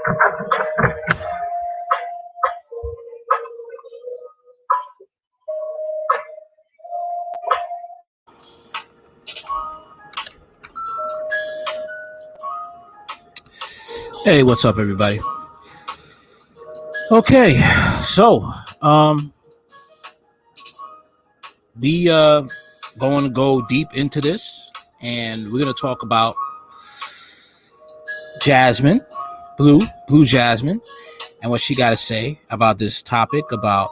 Hey, what's up, everybody? Okay, so we going to go deep into this, and we're gonna talk about Jasmine, Blue Jasmine, and what she got to say about this topic about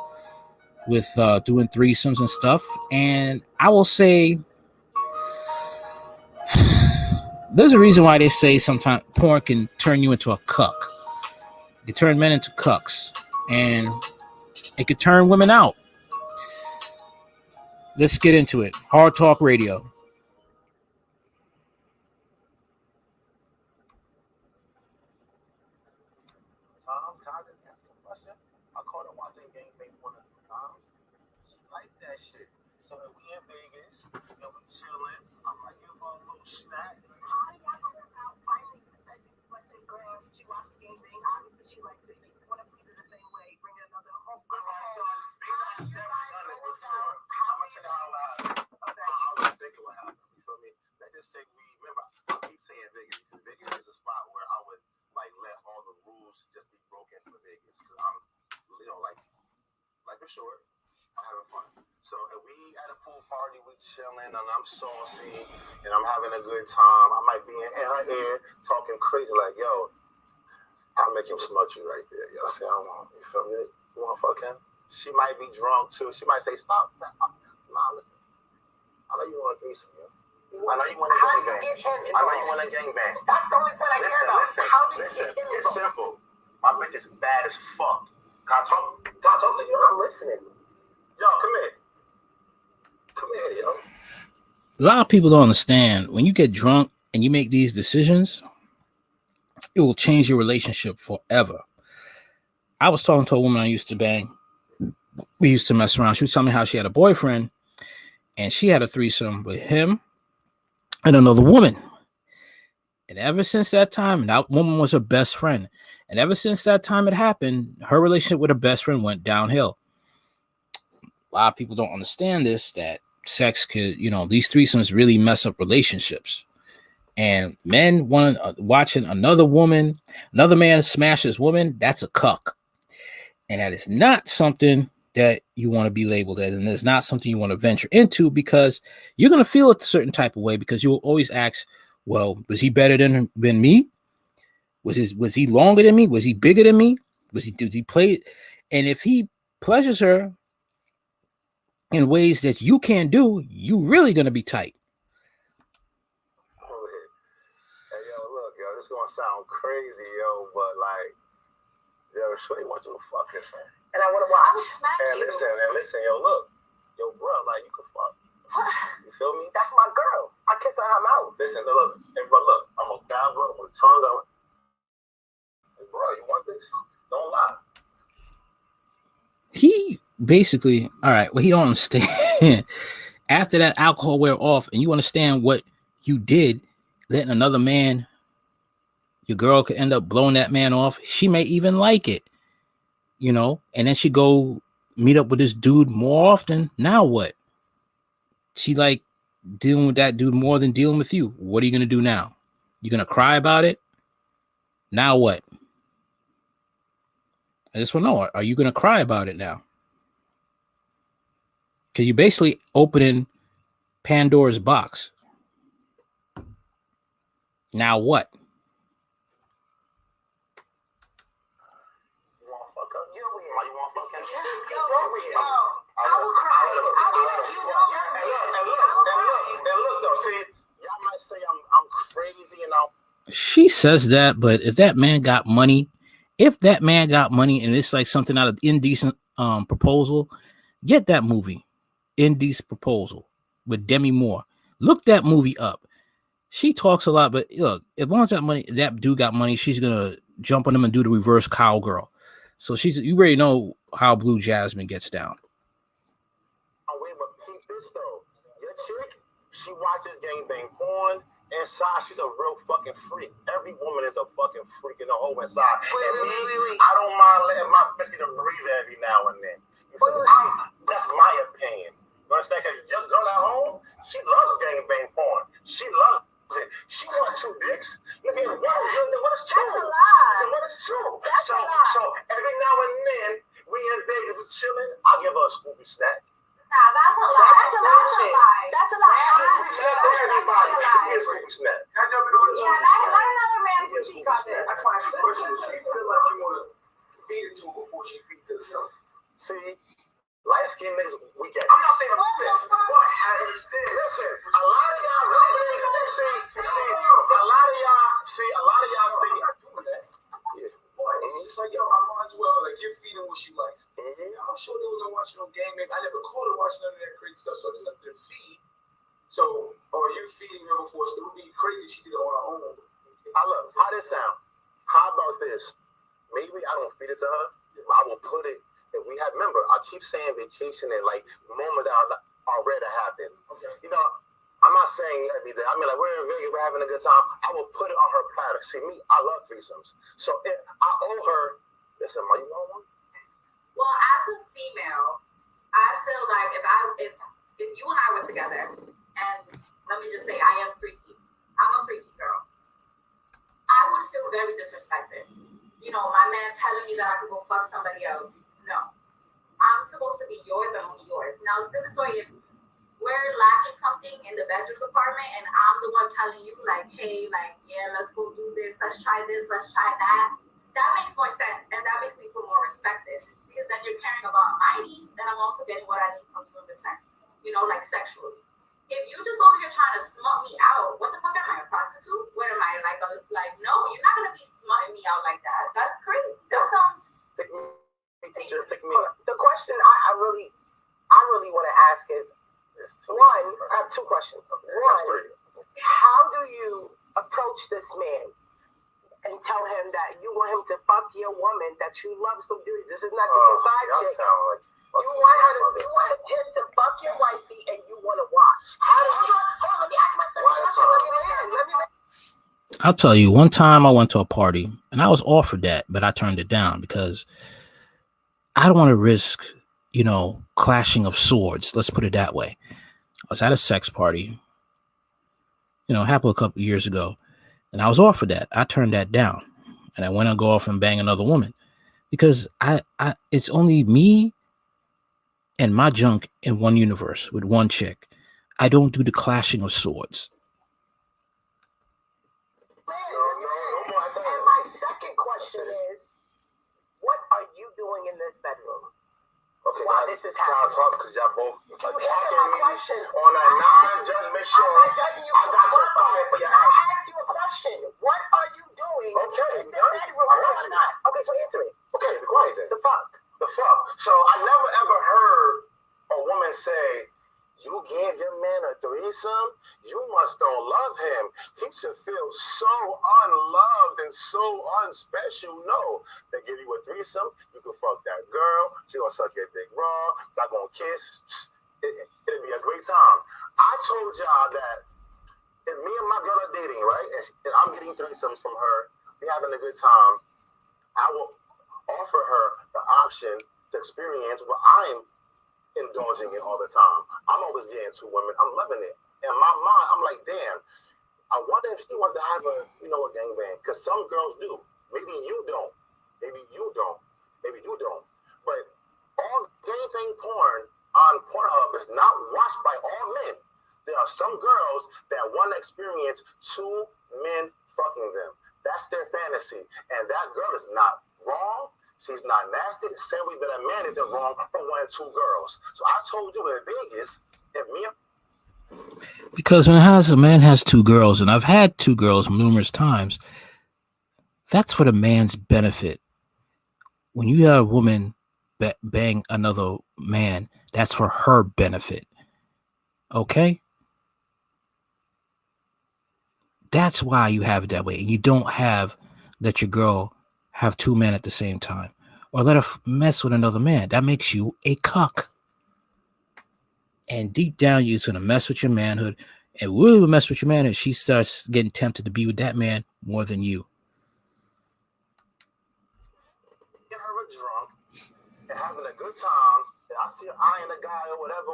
with doing threesomes and stuff. And I will say, there's a reason why they say sometimes porn can turn you into a cuck. It can turn men into cucks, and it could turn women out. Let's get into it. Hard Talk Radio. Short, I'm having fun. So if we at a pool party, we chilling, and I'm saucy, and I'm having a good time. I might be in her ear talking crazy, like, yo, I'll make him smudge you right there. Yo, say, I want, you feel me? You want to fuck him? She might be drunk too. She might say, stop. Nah, listen. I know you want a threesome, yo. I know you want a gangbang. I know you want a gangbang. That's the only point I care about. Listen. It's simple. My bitch is bad as fuck. Can I talk to you? I'm listening. Yo, come here, yo. A lot of people don't understand when you get drunk and you make these decisions, it will change your relationship forever. I was talking to a woman I used to bang. We used to mess around. She was telling me how she had a boyfriend and she had a threesome with him and another woman. And ever since that time, that woman was her best friend. And ever since that time it happened, her relationship with her best friend went downhill. A lot of people don't understand this, that sex could, these threesomes really mess up relationships. And men watching another man smash his woman, that's a cuck. And that is not something that you want to be labeled as. And it's not something you want to venture into, because you're going to feel a certain type of way, because you will always ask, well, was he better than me? Was he longer than me? Was he bigger than me? Did he play? And if he pleasures her in ways that you can't do, you really gonna be tight. Hey, yo, look, yo, this gonna sound crazy, yo, but like, yo, Shorty want you to fuck her, son. And I wanna watch. And listen, yo, look, yo, bro, like, you can fuck. You feel me? That's my girl. I kiss her mouth. Listen, look, I'm a guy, bro, with tongues out. Bro, you want this? Don't lie. He basically, all right, well, he don't understand. After that alcohol wear off and you understand what you did, letting another man, your girl could end up blowing that man off. She may even like it, and then she go meet up with this dude more often. Now what? She like dealing with that dude more than dealing with you. What are you going to do now? You going to cry about it? Now what? I just want to know, are you going to cry about it now? Because you're basically opening Pandora's box. Now what? You want to fuck up? You want to fuck him? I will cry. And look, though, see, y'all might say I'm crazy and She says that, but if that man got money, and it's like something out of Indecent Proposal, get that movie, Indecent Proposal, with Demi Moore. Look that movie up. She talks a lot, but look, as long as that dude got money, she's gonna jump on him and do the reverse cowgirl. So you already know how Blue Jasmine gets down. Wait, but peep this though. Your chick, she watches gangbang porn inside, she's a real fucking freak. Every woman is a fucking freak in the whole inside. Wait. I don't mind letting my biscuit breathe every now and then. That's my opinion. You understand? Because your girl at home, she loves gangbang porn. She loves it. She wants 2 dicks. Look at what is true. That's a lie. What is true? That's a lie. So every now and then, we in bed, we chilling. I'll give her a Scooby snack. Nah, that's a lie. That's a lie. That's a lie. Scooby snack for everybody. Give me a Scooby snack. Yeah, not another man can speak on this. That's why I asked the question. So you feel like you want to feed it to her before she feeds herself? See, light-skinned niggas, we get. I'm not saying I'm that. I understand. Listen, a lot of y'all really see, a lot of y'all think. It's just like, yo, I might as well like give feeding what she likes. I'm sure they wasn't watching no game. I never caught her watching none of that crazy stuff. So I just left her to feed. So, or you feeding her before it would be crazy. She did it on her own. I love. How this sound? How about this? Maybe I don't feed it to her. I will put it. If we have, remember, I keep saying vacation and like moments that are rare to happen. Okay. You know, I'm not saying every day. I mean, like, we're in Vegas, we're having a good time. I will put it on her platter. See, me, I love threesomes. So if I owe her, listen, ma, you want one? Well, as a female, I feel like if you and I were together, and let me just say I am freaky. I'm a freaky girl. I would feel very disrespected. You know, my man telling me that I could go fuck somebody else. No. I'm supposed to be yours and only yours. Now, it's a different story if we're lacking something in the bedroom department and I'm the one telling you, like, hey, like, yeah, let's go do this, let's try that. That makes more sense and that makes me feel more respected because then you're caring about my needs and I'm also getting what I need from you in return, you know, like sexually. If you just over here trying to smut me out, what the fuck am I, a prostitute? What am I, like, no, you're not going to be smutting me out like that. That's crazy. That sounds... Pick me. The question I really want to ask is, one, I have 2 questions. One, how do you approach this man and tell him that you want him to fuck your woman that you love so dearly? This is not just a side chick. You want him to fuck your wifey and you want to watch. Hold on, let me ask my son. I'll tell you, one time I went to a party and I was offered that, but I turned it down because I don't want to risk, you know, clashing of swords. Let's put it that way. I was at a sex party, you know, happened a couple of years ago, and I was offered that. I turned that down, and I went to go off and bang another woman because it's only me and my junk in one universe with one chick. I don't do the clashing of swords. And my second question is, what are you doing in this bedroom? Okay, Why this is y'all happening? talk because y'all both Answer attacking my me question. on a non-judgment show. I'm not judging you. I got some fire for your I ass. asked you a question. What are you doing Okay, in the bedroom? I No, heard I'm you. not. Okay, so answer it. Okay, be quiet then. The fuck? The fuck? So I never ever heard a woman say, you gave your man a threesome? You must don't love him. He should feel so unloved and so unspecial. No, they give you a threesome, you can fuck that girl. She gonna suck your dick raw. Y'all gonna kiss. It'll be a great time. I told y'all that if me and my girl are dating, right, and I'm getting threesomes from her, we having a good time, I will offer her the option to experience what I'm indulging in all the time. I'm always getting 2 women. I'm loving it. In my mind, I'm like, damn, I wonder if she wants to have a gangbang. Because some girls do. Maybe you don't. Maybe you don't. Maybe you don't. But all gangbang porn on Pornhub is not watched by all men. There are some girls that want to experience 2 men fucking them. That's their fantasy. And that girl is not wrong. She's not nasty. The same way that a man isn't wrong for wanting 2 girls. So I told you in Vegas, if me and Because when a man has 2 girls, and I've had 2 girls numerous times, that's for the man's benefit. When you have a woman bang another man, that's for her benefit. Okay? That's why you have it that way. You don't let your girl have 2 men at the same time or let her mess with another man. That makes you a cuck. And deep down, you're going to mess with your manhood And what really would mess with your man is she starts getting tempted to be with that man more than you. Get her drunk and having a good time, and I see her eyeing a guy or whatever,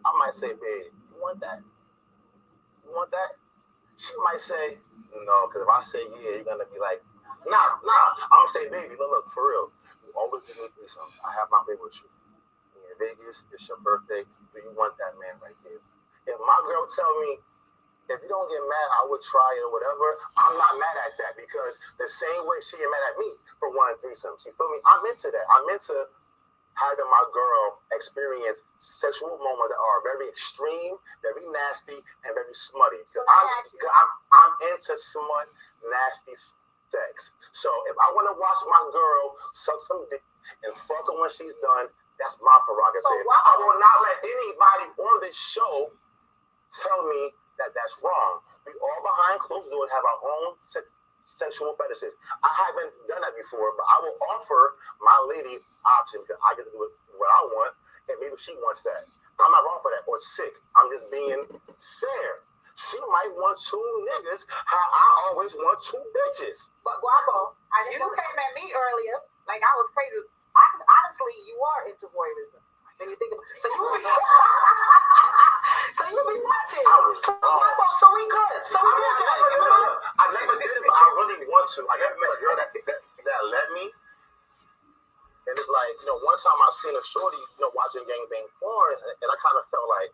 I might say, babe, you want that? You want that? She might say, no, because if I say yeah, you're going to be like, nah. I'm going to say, baby, look, for real. You always give me threesomes. I have my baby with you. In Vegas, it's your birthday. Do you want that man right there? If my girl tell me, if you don't get mad, I would try it or whatever, I'm not mad at that because the same way she get mad at me for wanting threesomes. You feel me? I'm into that. I'm into having my girl experience sexual moments that are very extreme, very nasty, and very smutty. I'm into smut, nasty sex. So if I want to watch my girl suck some dick and fuck her when she's done, that's my prerogative. So, I will not let anybody on this show tell me that that's wrong. We all behind closed doors have our own sexual fetishes. I haven't done that before, but I will offer my lady option because I get to do what I want, and maybe she wants that. I'm not wrong for that or sick. I'm just being fair. She might want 2 niggas, how I always want 2 bitches. But Guapo, you came at me earlier like I was crazy. Honestly, you are into voyeurism. When you think about so you be watching. So we good. I never did it, but I really want to. I never met a girl that let me. And it's like, one time I seen a shorty, watching gangbang porn, and I kind of felt like,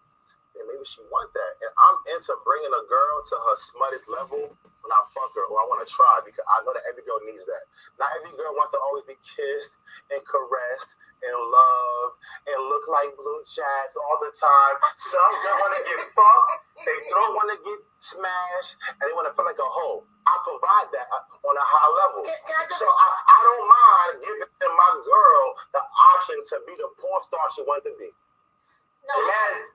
yeah, maybe she want that. And I'm into bringing a girl to her smuttest level when I fuck her, or I want to try, because I know that every girl needs that. Not every girl wants to always be kissed and caressed and loved and look like blue jazz all the time. Some girls want to get fucked, they don't want to get smashed, and they want to feel like a hoe. I provide that on a high level. So I don't mind giving my girl the option to be the porn star she wanted to be. No, and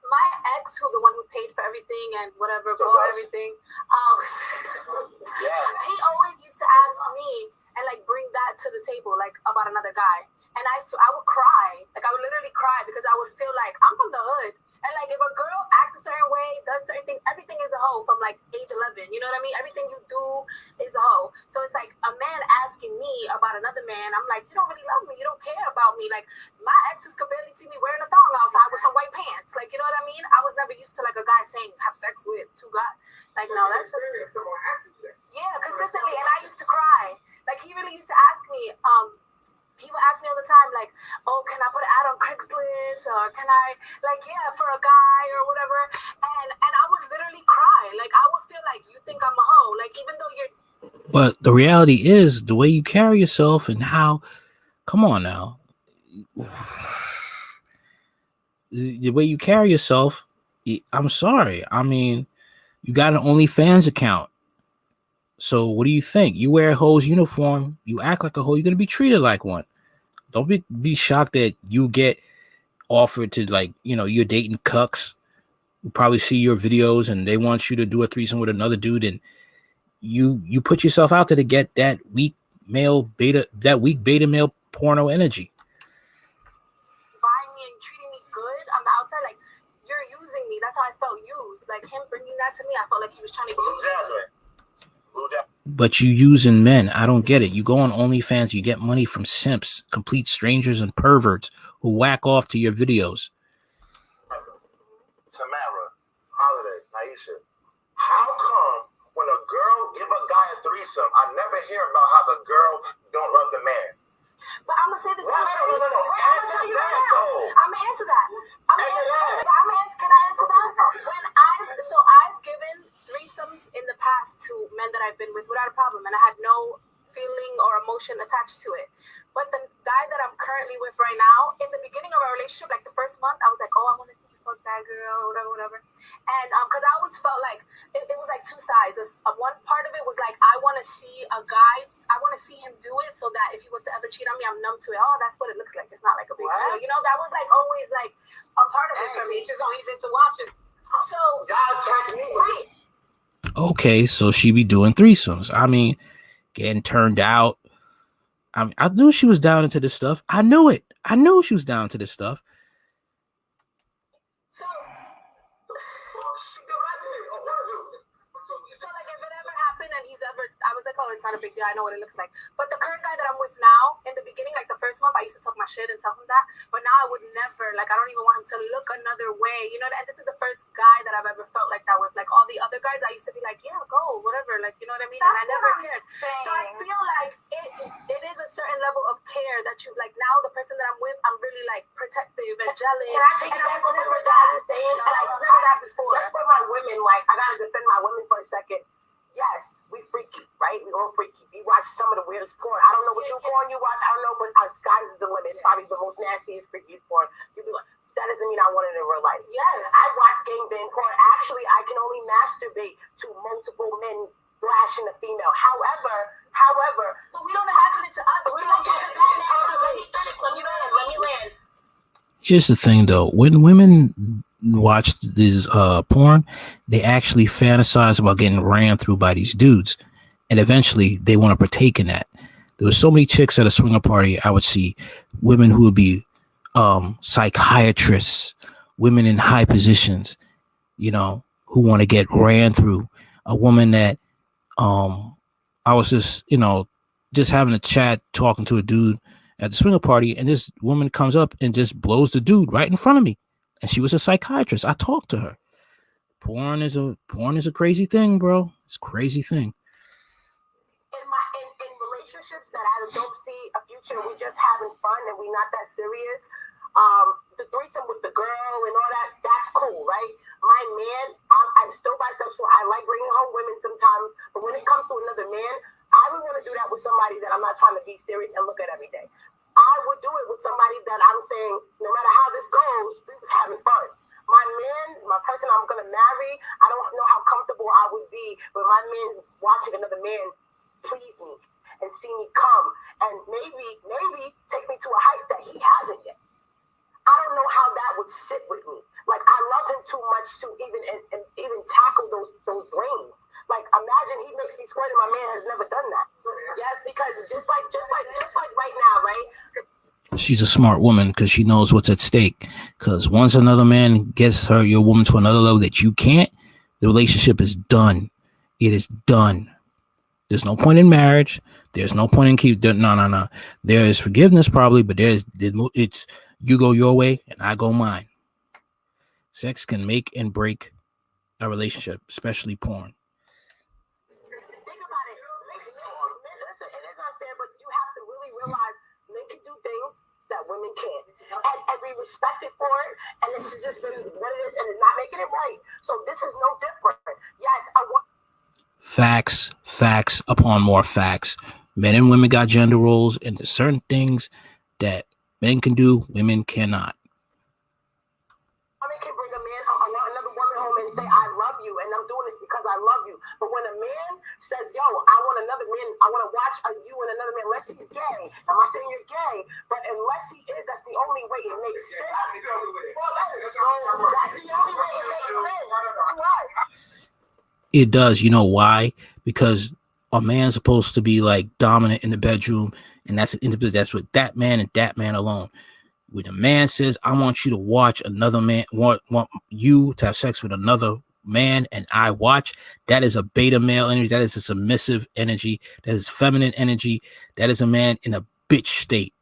my ex, who the one who paid for everything and whatever, bought everything, he always used to ask me and like bring that to the table, like about another guy. And I would cry, like I would literally cry because I would feel like I'm from the hood. And like if a girl acts a certain way, does certain things, everything is a hoe from like age 11. You know what I mean? Everything you do is a hoe. So it's like a man asking me about another man. I'm like, you don't really love me. You don't care about me. Like my exes could barely see me wearing a thong outside with some white pants. Like, you know what I mean? I was never used to like a guy saying have sex with 2 guys. Like, so no, that's just someone asking you that. Yeah, consistently. And I used to cry. Like he really used to ask me, he would ask me all the time, like, oh, can I put an ad on Craigslist? Or can I, like, yeah, for a guy or whatever? And I would literally cry. Like, I would feel like you think I'm a hoe. Like, even though you're... But the reality is the way you carry yourself and how... Come on now. The way you carry yourself, I'm sorry. I mean, you got an OnlyFans account. So what do you think? You wear a hoe's uniform, you act like a hoe, you're going to be treated like one. Don't be shocked that you get offered to, like, you're dating cucks who probably see your videos and they want you to do a threesome with another dude, and you put yourself out there to get that weak beta male porno energy. Buying me and treating me good on the outside, like, you're using me. That's how I felt used. Like, him bringing that to me, I felt like he was trying to use me. But you using men. I don't get it. You go on OnlyFans, you get money from simps, complete strangers and perverts who whack off to your videos. Tamara, Holiday, Naisha, how come when a girl give a guy a threesome, I never hear about how the girl don't love the man? But I'm going to say this. No. I'm going to tell you right now. I'm going to answer that. Can I answer that? I've given threesomes in the past to men that I've been with without a problem, and I had no feeling or emotion attached to it. But the guy that I'm currently with right now, in the beginning of our relationship, like the first month, I was like, oh, I want to see you fuck that girl, whatever. And because I always felt like it was like 2 sides. One part of it was like, I want to see a guy, I want to see him do it so that if he was to ever cheat on me, I'm numb to it. Oh, that's what it looks like. It's not like a big deal. That was like always like a part of it for me. Just he's into watching. So wait. Okay, so she be doing threesomes. I mean, getting turned out. I knew she was down into this stuff. I knew it. I knew she was down to this stuff. So woman and he's ever, I was like, oh, it's not a big deal. I know what it looks like. But the current guy that I'm with now, in the beginning, like the first month, I used to talk my shit and tell him that. But now I would never, like, I don't even want him to look another way. You know, and this is the first guy that I've ever felt like that with. Like all the other guys, I used to be like, yeah, go, whatever. Like, you know what I mean? And I never cared. So I feel like it is a certain level of care that you, like now the person that I'm with, I'm really like protective and jealous. And I was never that. And I was never that before. Just for my women, like, I gotta defend my women for a second. Yes, we freaky, right? We all freaky. We watch some of the weirdest porn. I don't know what porn you watch. I don't know, but sky's the limit. It's probably the most nastiest, freakiest porn. You be like, that doesn't mean I want it in real life. Yes. I watch gangbang porn. Actually, I can only masturbate to multiple men thrashing a female. However, but we don't imagine it to us. We don't get to that nasty. Let me land. Here's the thing, though. When women watch this porn, they actually fantasize about getting ran through by these dudes, and eventually they want to partake in that. There were so many chicks at a swinger party. I would see women who would be psychiatrists, women in high positions, you know, who want to get ran through. A woman that I was just, you know, just having a chat, talking to a dude at the swinger party, and this woman comes up and just blows the dude right in front of me. And she was a psychiatrist. I talked to her. Porn is a crazy thing, bro. It's a crazy thing. In relationships that I don't see a future, we just having fun and we not that serious. The threesome with the girl and all that, that's cool, right? My man, I'm still bisexual. I like bringing home women sometimes, but when it comes to another man, I would want to do that with somebody that I'm not trying to be serious and look at every day. I would do it with somebody that I'm saying, no matter how this goes, we was having fun. My man, my person I'm going to marry, I don't know how comfortable I would be with my man watching another man please me and see me come and maybe take me to a height that he hasn't yet. I don't know how that would sit with me. Like, I love him too much to even tackle those lanes. Like, imagine he makes me sweat and my man has never done that. Yes, because just like right now, right? She's a smart woman because she knows what's at stake. Because once another man gets your woman to another level that you can't, the relationship is done. It is done. There's no point in marriage. There's no point in no. There is forgiveness probably, but it's you go your way and I go mine. Sex can make and break a relationship, especially porn. Think about it. Listen, it is unfair, but you have to really realize men can do things that women can't. And we respect it for it, and this has just been what it is, and it's not making it right. So this is no different. Yes, I want facts upon more facts. Men and women got gender roles, and there's certain things that men can do, women cannot. Women can bring another woman home and say, I love you, and I'm doing this because I love you. But when a man says, yo, I want another man, I want to watch you and another man, unless he's gay. I'm not saying you're gay, but unless he is, that's the only way it makes sense. That's the only way it makes sense to us. It does. You know why? Because a man's supposed to be like dominant in the bedroom, and that's with that man and that man alone. When a man says, I want you to watch another man, want you to have sex with another man, and I watch, that is a beta male energy. That is a submissive energy. That is feminine energy. That is a man in a bitch state.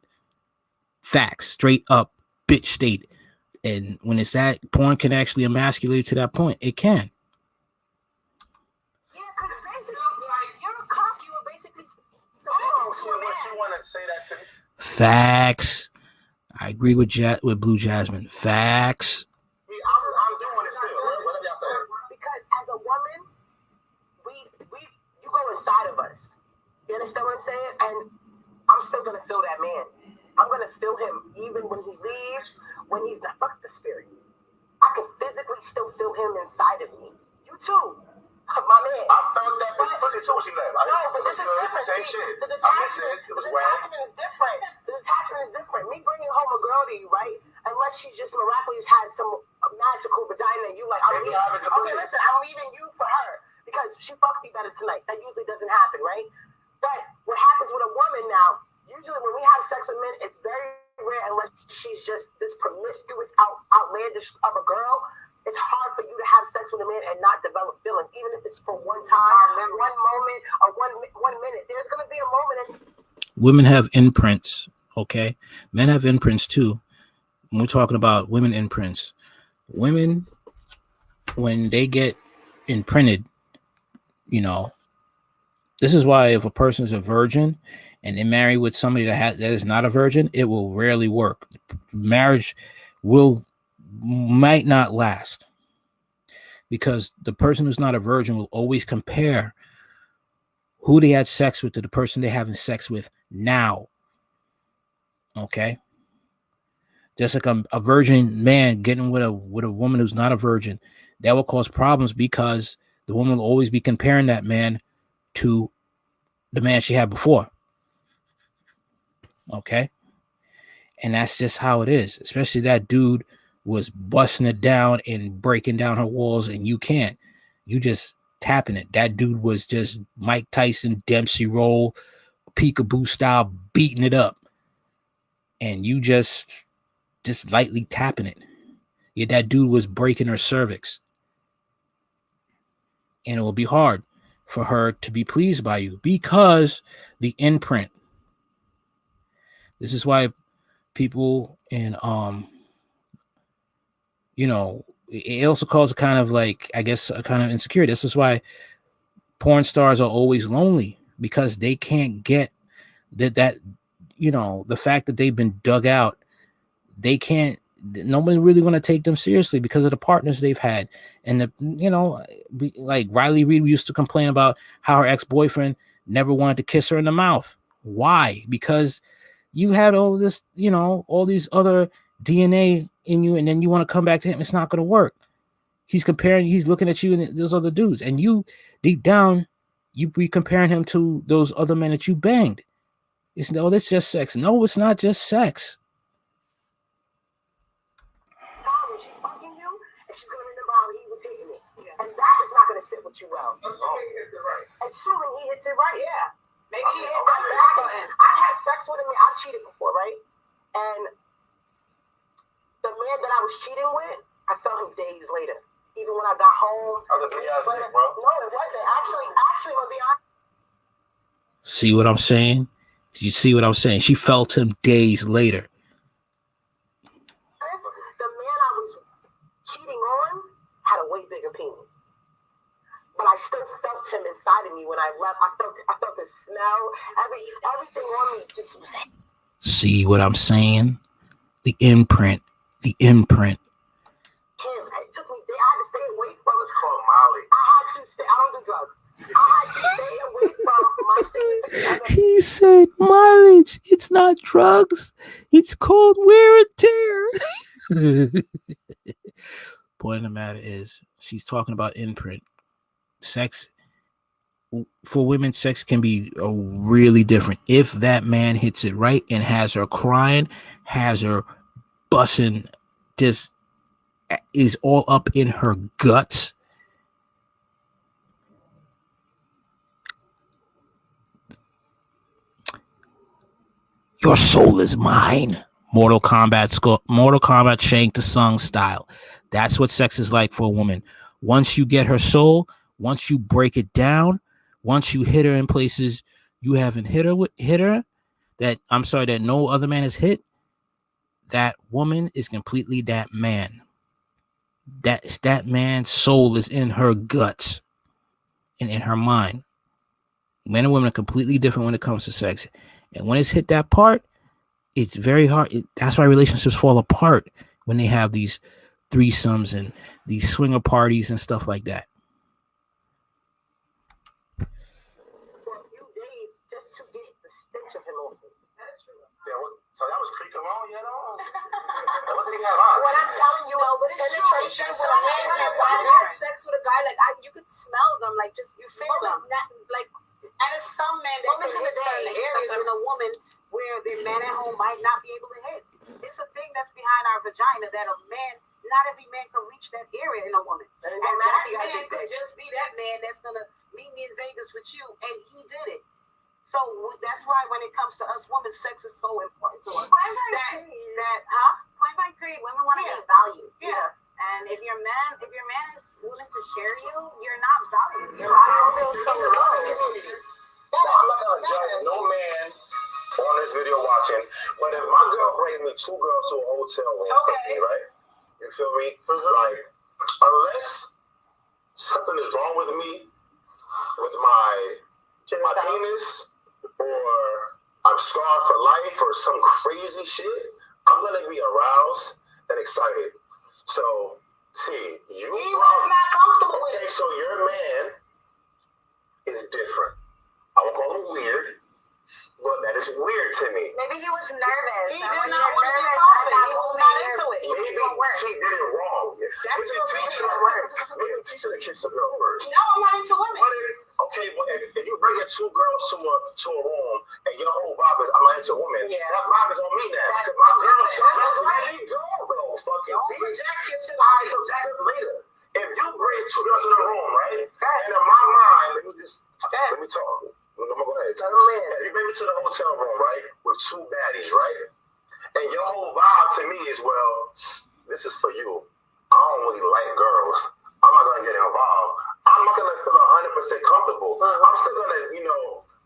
Facts, straight up bitch state. And when it's that, porn can actually emasculate to that point. It can. Yeah, because basically, you're a cock. You were basically you want to say that to me? Facts. I agree with Blue Jasmine. Facts. I'm doing it still. What have y'all said? Because as a woman, you go inside of us. You understand what I'm saying? And I'm still gonna feel that man. I'm gonna feel him even when he leaves, when he's not. Fuck the spirit. I can physically still feel him inside of me. You too. My man. I felt that pussy too when she left. No, but this is different. Same See, shit. The detachment is different. The detachment is different. Me bringing home a girl to you, right? Unless she just miraculously has some magical vagina, and you like, I'm leaving. Okay, listen, I'm leaving you for her because she fucked me better tonight. That usually doesn't happen, right? But what happens with a woman now? Usually, when we have sex with men, it's very rare unless she's just this promiscuous, outlandish of a girl. It's hard for you to have sex with a man and not develop feelings, even if it's for one time, one moment. minute or 1 minute. There's going to be a moment. Women have imprints, okay? Men have imprints too. When we're talking about women imprints, women, when they get imprinted, you know, this is why if a person is a virgin and they marry with somebody that is not a virgin, it will rarely work. Marriage might not last, because the person who's not a virgin will always compare who they had sex with to the person they're having sex with now. Okay? Just like a virgin man getting with a woman who's not a virgin, that will cause problems, because the woman will always be comparing that man to the man she had before. Okay? And that's just how it is. Especially that dude was busting it down and breaking down her walls, and you can't. You just tapping it. That dude was just Mike Tyson, Dempsey roll, peekaboo style, beating it up. And you just lightly tapping it. Yeah, that dude was breaking her cervix. And it will be hard for her to be pleased by you, because the imprint. This is why people in it also causes a kind of, like, I guess, a kind of insecurity. This is why porn stars are always lonely, because they can't get that the fact that they've been dug out. Nobody really going to take them seriously because of the partners they've had. And like Riley Reid used to complain about how her ex-boyfriend never wanted to kiss her in the mouth. Why? Because you had all this, all these other DNA in you, and then you want to come back to him. It's not going to work. He's looking at you and those other dudes, and you deep down, you be comparing him to those other men that you banged. It's just sex. No, it's not just sex. She's fucking you, and she's going to remember how he was hitting it. Yeah. And that is not going to sit with you well. Assuming he hits it right. Assuming he hits it right, yeah. Maybe he hit that. I had sex with him. I cheated before, right? And the man that I was cheating with, I felt him days later. Even when I got home. That was a big ass dick, bro. No, it wasn't. Actually, I'm gonna be honest. See what I'm saying? Do you see what I'm saying? She felt him days later. The man I was cheating on had a way bigger penis. But I still felt him inside of me when I left. I felt the smell. Everything on me just was. See what I'm saying? The imprint. The imprint. It took me. I had to stay away from. It's called Molly. I had to stay. I don't do drugs. I had to stay away from my significant other. He said mileage. It's not drugs. It's called wear and tear. Point of the matter is, she's talking about imprint. Sex for women, sex can be really different if that man hits it right and has her crying, has her busting, just is all up in her guts. Your soul is mine. Mortal Kombat Shang Tsung style. That's what sex is like for a woman. Once you get her soul, once you break it down, once you hit her in places you haven't hit her, that no other man has hit, that woman is completely that man. That man's soul is in her guts and in her mind. Men and women are completely different when it comes to sex. And when it's hit that part, it's very hard. That's why relationships fall apart when they have these threesomes and these swinger parties and stuff like that. For a few days just to get the stench of him off me. That's true. Yeah, so that was Creek alone, you know? What did he have on? What I'm telling you, But it's true. It's penetration just with when a man a is woman different. has sex with a guy, like you could smell them, like just you feel them. Like, And it's some men that Moments can of hit the day, certain areas in a woman where their man at home might not be able to hit. It's a thing that's behind our vagina that a man, not every man can reach that area in a woman. And that man could just be that man that's going to meet me in Vegas with you, and he did it. So that's why when it comes to us women, sex is so important to us. Point blank period, women want to be valued. Yeah. And if your man is willing to share you, you're not valued. You're I valued. don't feel so low. watching. But if my girl brings me 2 girls to a hotel room, Okay. right? You feel me? Like, unless something is wrong with me, with my penis, or I'm scarred for life, or some crazy shit, I'm gonna be aroused and excited. So, T, He was not comfortable with okay, it. so your man is different. I won't call him weird, but that is weird to me. Maybe he was nervous. He and did when not you're want to be nervous bothered. at that He was moment, not you're- into it. it's Maybe gonna work. T did it wrong. That's Maybe your T opinion. should have worked. Maybe T should have kissed the girl first. No, I'm not into women. But okay, but if you bring your 2 girls to a room and your whole vibe is I'm not into women, Yeah. that vibe is on me now. That's- Because my girl, that's right. let me go though, fucking Don't T. project your shit. Alright, so jack up later. If you bring 2 girls in the room, right? Okay. And in my mind, let me Okay. talk. I'm gonna go ahead. Let him in. If you bring me to the hotel room, right, with 2 baddies, right? And your whole vibe to me is, well, this is for you. I don't really like girls. I'm not gonna get involved. I'm not gonna feel 100% comfortable. I'm still gonna,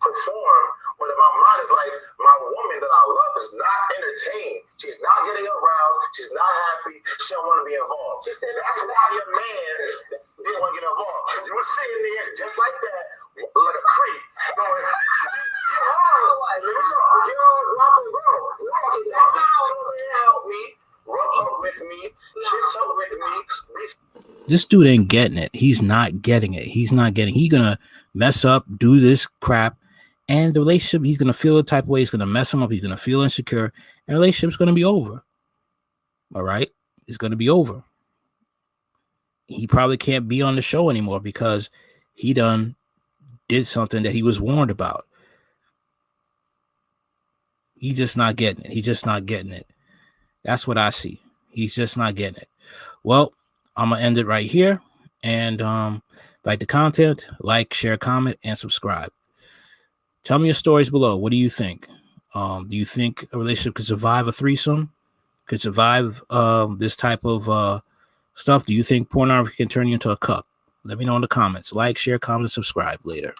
perform. But if my mind is like, my woman that I love is not entertained. She's not getting aroused. She's not happy. She don't want to be involved. That's why your man didn't want to get involved. You were sitting there just like that, like a creep, going, let me talk. You're rock and roll. That's how it help me. Rub her with me. Kiss her with me. This dude ain't getting it. He's not getting it. He's gonna mess up, do this crap, and the relationship, he's gonna feel the type of way. He's gonna mess him up. He's gonna feel insecure, and the relationship's gonna be over. All right, it's gonna be over. He probably can't be on the show anymore because he done did something that he was warned about. He's just not getting it. He's just not getting it. That's what I see. He's just not getting it. Well, I'm gonna end it right here. And like the content, like, share, comment, and subscribe. Tell me your stories below. What do you think? Do you think a relationship could survive a threesome? Could survive this type of stuff? Do you think pornography can turn you into a cuck? Let me know in the comments. Like, share, comment, and subscribe later.